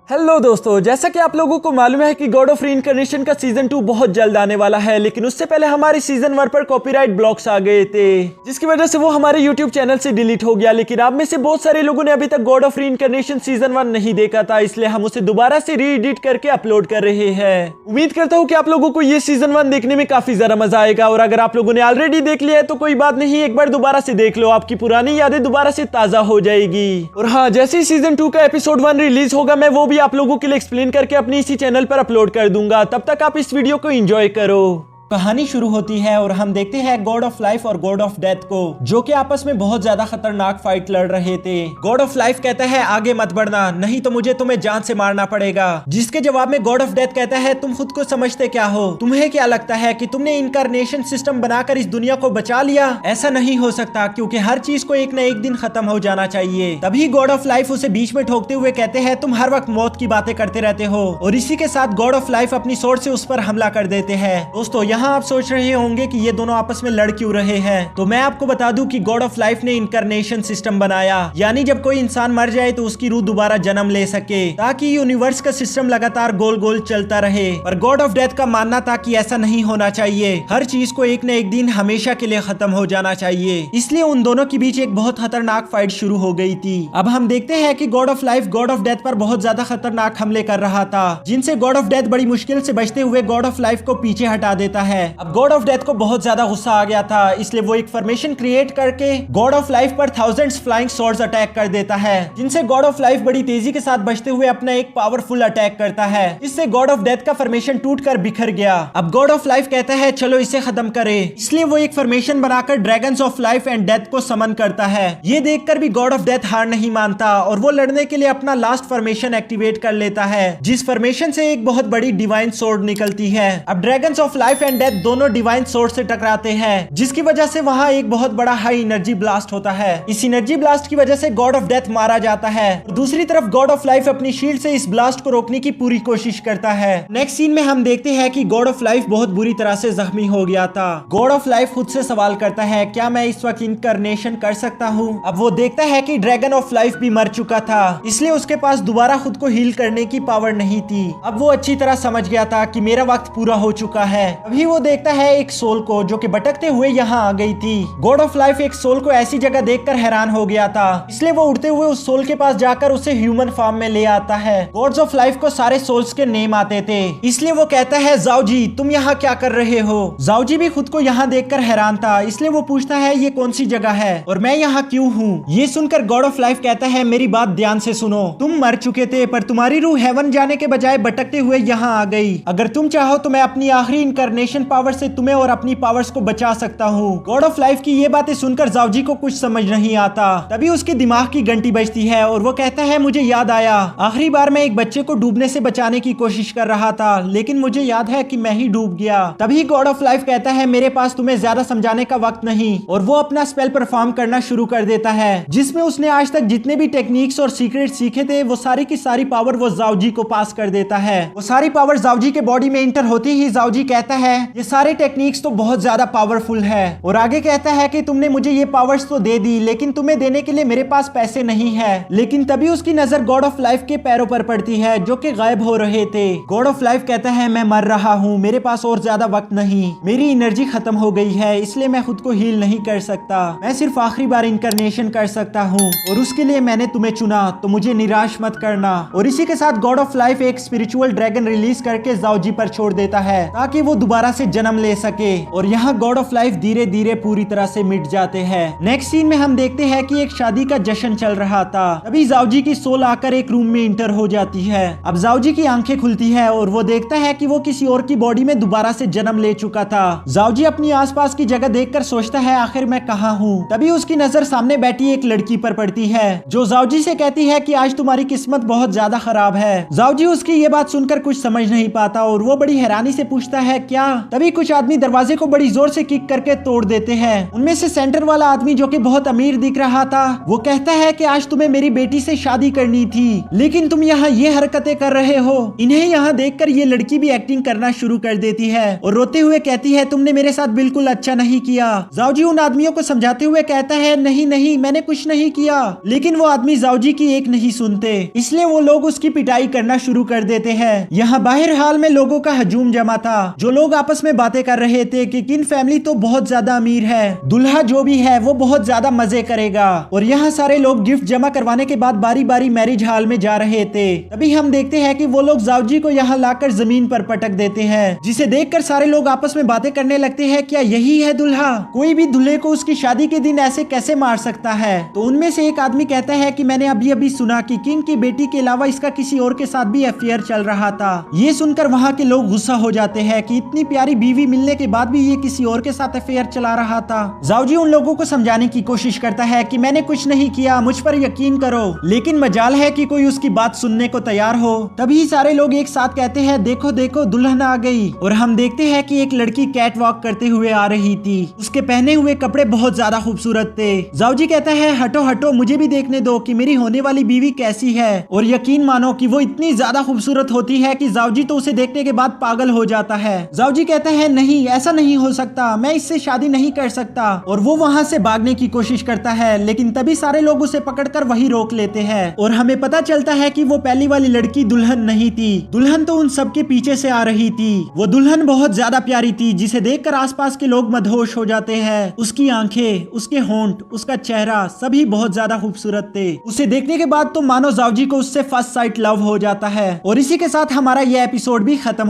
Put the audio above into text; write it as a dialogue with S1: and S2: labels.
S1: Hello दोस्तों, जैसा कि आप लोगों को मालूम है कि गॉड ऑफ रीइंकार्नेशन का सीजन 2 बहुत जल्द आने वाला है, लेकिन उससे पहले हमारे सीजन 1 पर कॉपीराइट ब्लॉक्स आ गए थे, जिसकी वजह से वो हमारे यूट्यूब चैनल से डिलीट हो गया। लेकिन आप में से बहुत सारे लोगों ने अभी तक गॉड ऑफ रीइंकार्नेशन सीजन 1 नहीं देखा था, इसलिए हम उसे दोबारा से री एडिट करके अपलोड कर रहे हैं। उम्मीद करता हूँ कि आप लोगों को ये सीजन 1 देखने में काफी ज्यादा मजा आएगा। और अगर आप लोगों ने ऑलरेडी देख लिया है तो कोई बात नहीं, एक बार दोबारा से देख लो, आपकी पुरानी यादें दोबारा से ताजा हो जाएगी। और हाँ, जैसे ही सीजन 2 का एपिसोड 1 रिलीज होगा, मैं वो भी आप लोगों के लिए एक्सप्लेन करके अपनी इसी चैनल पर अपलोड कर दूंगा। तब तक आप इस वीडियो को एंजॉय करो। कहानी शुरू होती है और हम देखते हैं गॉड ऑफ लाइफ और गॉड ऑफ डेथ को, जो कि आपस में बहुत ज्यादा खतरनाक फाइट लड़ रहे थे। गॉड ऑफ लाइफ कहता है आगे मत बढ़ना, नहीं तो मुझे तुम्हें जान से मारना पड़ेगा। जिसके जवाब में गॉड ऑफ डेथ कहता है तुम खुद को समझते क्या हो, तुम्हें क्या लगता है कि तुमने इनकारनेशन सिस्टम बनाकर इस दुनिया को बचा लिया? ऐसा नहीं हो सकता, क्योंकि हर चीज को एक न एक दिन खत्म हो जाना चाहिए। तभी गॉड ऑफ लाइफ उसे बीच में ठोकते हुए कहते हैं तुम हर वक्त मौत की बातें करते रहते हो। और इसी के साथ गॉड ऑफ लाइफ अपनी स्वॉर्ड से उस पर हमला कर देते हैं। दोस्तों, यहाँ आप सोच रहे होंगे कि ये दोनों आपस में लड़ क्यों रहे हैं, तो मैं आपको बता दूं कि गॉड ऑफ लाइफ ने इनकारनेशन सिस्टम बनाया, यानी जब कोई इंसान मर जाए तो उसकी रूह दोबारा जन्म ले सके, ताकि यूनिवर्स का सिस्टम लगातार गोल गोल चलता रहे। पर गॉड ऑफ डेथ का मानना था कि ऐसा नहीं होना चाहिए, हर चीज को एक न एक दिन हमेशा के लिए खत्म हो जाना चाहिए। इसलिए उन दोनों के बीच एक बहुत खतरनाक फाइट शुरू हो गई थी। अब हम देखते हैं कि God of life God of death पर बहुत ज्यादा खतरनाक हमले कर रहा था, जिनसे गॉड ऑफ डेथ बड़ी मुश्किल से बचते हुए गॉड ऑफ लाइफ को पीछे हटा देता है। अब गॉड ऑफ डेथ को बहुत ज्यादा गुस्सा आ गया था, इसलिए वो एक फॉर्मेशन क्रिएट करके गॉड ऑफ लाइफ पर थाउजेंड्स फ्लाइंग स्वॉर्ड्स अटैक कर देता है, जिनसे गॉड ऑफ लाइफ बड़ी तेजी के साथ बचते हुए अपना एक पावरफुल अटैक करता है। इससे गॉड ऑफ डेथ का फॉर्मेशन टूटकर बिखर गया। अब गॉड ऑफ लाइफ कहता है चलो इसे खत्म करे, इसलिए वो एक फॉर्मेशन बनाकर dragons of life and death को समन करता है। ये देखकर भी गॉड ऑफ डेथ हार नहीं मानता और वो लड़ने के लिए अपना लास्ट फॉर्मेशन एक्टिवेट कर लेता है, जिस फॉर्मेशन से एक बहुत बड़ी डिवाइन सोर्ड निकलती है। अब dragons of life and death दोनों डिवाइन सोर्ड से टकराते हैं, जिसकी वजह से वहां एक बहुत बड़ा हाई एनर्जी ब्लास्ट होता है। इस एनर्जी ब्लास्ट की वजह से गॉड ऑफ डेथ मारा जाता है। दूसरी तरफ गॉड ऑफ लाइफ अपनी शील्ड से इस ब्लास्ट को रोकने की पूरी कोशिश करता है। नेक्स्ट सीन में हम देखते हैं कि गॉड ऑफ लाइफ बहुत बुरी तरह से जख्मी हो गया था। गॉड ऑफ लाइफ खुद से सवाल करता है क्या मैं इस वक्त इनकारनेशन कर सकता हूँ? अब वो देखता है कि ड्रैगन ऑफ लाइफ भी मर चुका था, इसलिए उसके पास दोबारा खुद को हील करने की पावर नहीं थी। अब वो अच्छी तरह समझ गया था कि मेरा वक्त पूरा हो चुका है। अभी वो देखता है एक सोल को जो कि भटकते हुए यहाँ आ गई थी। गॉड ऑफ लाइफ एक सोल को ऐसी जगह देखकर हैरान हो गया था, इसलिए वो उड़ते हुए उस सोल के पास जाकर उसे ह्यूमन फॉर्म में ले आता है। गॉड्स ऑफ लाइफ को सारे सोल्स के नेम आते थे, इसलिए वो कहता है जाओ जी तुम यहाँ क्या कर रहे हो? जाओ जी भी खुद को यहाँ देखकर हैरान था, इसलिए वो पूछता है ये कौन सी जगह है और मैं यहाँ क्यों हूँ? ये सुनकर गॉड ऑफ लाइफ कहता है मेरी बात ध्यान से सुनो, तुम मर चुके थे पर तुम्हारी रूह हेवन जाने के बजाय भटकते हुए यहाँ आ गई। अगर तुम चाहो तो मैं अपनी आखिरी इनकारनेशन पावर से तुम्हें और अपनी पावर्स को बचा सकता हूँ। गॉड ऑफ लाइफ की ये बातें सुनकर जाओजी को कुछ समझ नहीं आता। तभी उसके दिमाग की घंटी बजती है और वो कहता है मुझे याद आया, आखिरी बार मैं एक बच्चे को डूबने से बचाने की कोशिश कर रहा था, लेकिन मुझे याद है कि मैं ही डूब गया। तभी गॉड ऑफ लाइफ कहता है मेरे पास तुम्हें ज्यादा समझाने का वक्त नहीं, और वो अपना स्पेल परफॉर्म करना शुरू कर देता है, जिसमें उसने आज तक जितने भी टेक्निक्स और सीक्रेट सीखे थे वो सारी की सारी पावर वो जाओजी को पास कर देता है। वो सारी पावर जाओजी के बॉडी में इंटर होती ही जाओजी कहता है ये सारे टेक्निक्स तो बहुत ज्यादा पावरफुल है, और आगे कहता है कि तुमने मुझे ये पावर्स तो दे दी, लेकिन तुम्हें देने के लिए मेरे पास पैसे नहीं है। लेकिन तभी उसकी नजर गॉड ऑफ लाइफ के पैरों पर पड़ती है जो कि गायब हो रहे थे। गॉड ऑफ लाइफ कहता है मैं मर रहा हूँ, मेरे पास और ज्यादा वक्त नहीं, मेरी एनर्जी खत्म हो गई है, इसलिए मैं खुद को हील नहीं कर सकता, मैं सिर्फ आखिरी बार इनकारनेशन कर सकता हूँ और उसके लिए मैंने तुम्हें चुना, तो मुझे निराश मत करना। और इसी के साथ गॉड ऑफ लाइफ एक स्पिरिचुअल ड्रैगन रिलीज करके जाओजी पर छोड़ देता है, ताकि वो दोबारा से जन्म ले सके। और यहाँ गॉड ऑफ लाइफ धीरे धीरे पूरी तरह से मिट जाते हैं। नेक्स्ट सीन में हम देखते हैं कि एक शादी का जश्न चल रहा था। तभी जाओजी की सोल आकर एक रूम में इंटर हो जाती है। अब जाओजी की आंखें खुलती है और वो देखता है कि वो किसी और की बॉडी में दोबारा से जन्म ले चुका था। जाओजी अपनी आसपास की जगह देखकर सोचता है आखिर मैं कहाँ हूँ। तभी उसकी नजर सामने बैठी एक लड़की पर पड़ती है, जो जाओजी से कहती है कि आज तुम्हारी किस्मत बहुत ज्यादा खराब है। जाओजी उसकी ये बात सुनकर कुछ समझ नहीं पाता और वो बड़ी हैरानी से पूछता है क्या तभी कुछ आदमी दरवाजे को बड़ी जोर से किक करके तोड़ देते हैं। उनमें से सेंटर वाला आदमी जो कि बहुत अमीर दिख रहा था, वो कहता है कि आज तुम्हें मेरी बेटी से शादी करनी थी, लेकिन तुम यहाँ ये हरकतें कर रहे हो। इन्हें यहाँ देखकर ये लड़की भी एक्टिंग करना शुरू कर देती है और रोते हुए कहती है तुमने मेरे साथ बिल्कुल अच्छा नहीं किया। जाओजी उन आदमियों को समझाते हुए कहता है नहीं नहीं मैंने कुछ नहीं किया, लेकिन वो आदमी जाओजी की एक नहीं सुनते, इसलिए वो लोग उसकी पिटाई करना शुरू कर देते हैं। यहाँ बाहर हाल में लोगों का हजूम जमा था, जो लोग आपस में बातें कर रहे थे कि किन फैमिली तो बहुत ज्यादा अमीर है, दुल्हा जो भी है वो बहुत ज्यादा मजे करेगा। और यहाँ सारे लोग गिफ्ट जमा करवाने के बाद बारी बारी मैरिज हॉल में जा रहे थे। तभी हम देखते हैं कि वो लोग जाओजी को यहाँ लाकर जमीन पर पटक देते हैं, जिसे देखकर सारे लोग आपस में बातें करने लगते हैं क्या यही है दुल्हा? कोई भी दूल्हे को उसकी शादी के दिन ऐसे कैसे मार सकता है? तो उनमें से एक आदमी कहता है कि मैंने अभी अभी सुना कि किंग की बेटी के अलावा इसका किसी और के साथ भी अफेयर चल रहा था। ये सुनकर वहाँ के लोग गुस्सा हो जाते हैं कि इतनी प्यारी बीवी मिलने के बाद भी ये किसी और के साथ अफेयर चला रहा था। जाओजी उन लोगों को समझाने की कोशिश करता है कि मैंने कुछ नहीं किया, मुझ पर यकीन करो, लेकिन मजाल है कि कोई उसकी बात सुनने को तैयार हो। तभी सारे लोग एक साथ कहते हैं देखो देखो दुल्हन आ गई। और हम देखते हैं कि एक लड़की कैट वॉक करते हुए आ रही थी, उसके पहने हुए कपड़े बहुत ज्यादा खूबसूरत थे। जाओजी कहता है हटो हटो मुझे भी देखने दो कि मेरी होने वाली बीवी कैसी है। और यकीन मानो कि वो इतनी ज्यादा खूबसूरत होती है कि जाओजी तो उसे देखने के बाद पागल हो जाता है। जाओजी कहता है नहीं ऐसा नहीं हो सकता, मैं इससे शादी नहीं कर सकता। और वो वहाँ से भागने की कोशिश करता है, लेकिन तभी सारे लोग उसे पकड़कर वही रोक लेते हैं। और हमें पता चलता है कि वो पहली वाली लड़की दुल्हन नहीं थी, दुल्हन तो उन सबके पीछे से आ रही थी। वो दुल्हन बहुत ज्यादा प्यारी थी, जिसे देखकर आसपास के लोग मदहोश हो जाते हैं। उसकी आंखें, उसके होंठ, उसका चेहरा सभी बहुत ज्यादा खूबसूरत थे। उसे देखने के बाद तो मानो जाओजी को उससे फर्स्ट साइट लव हो जाता है। और इसी के साथ हमारा यह एपिसोड भी खत्म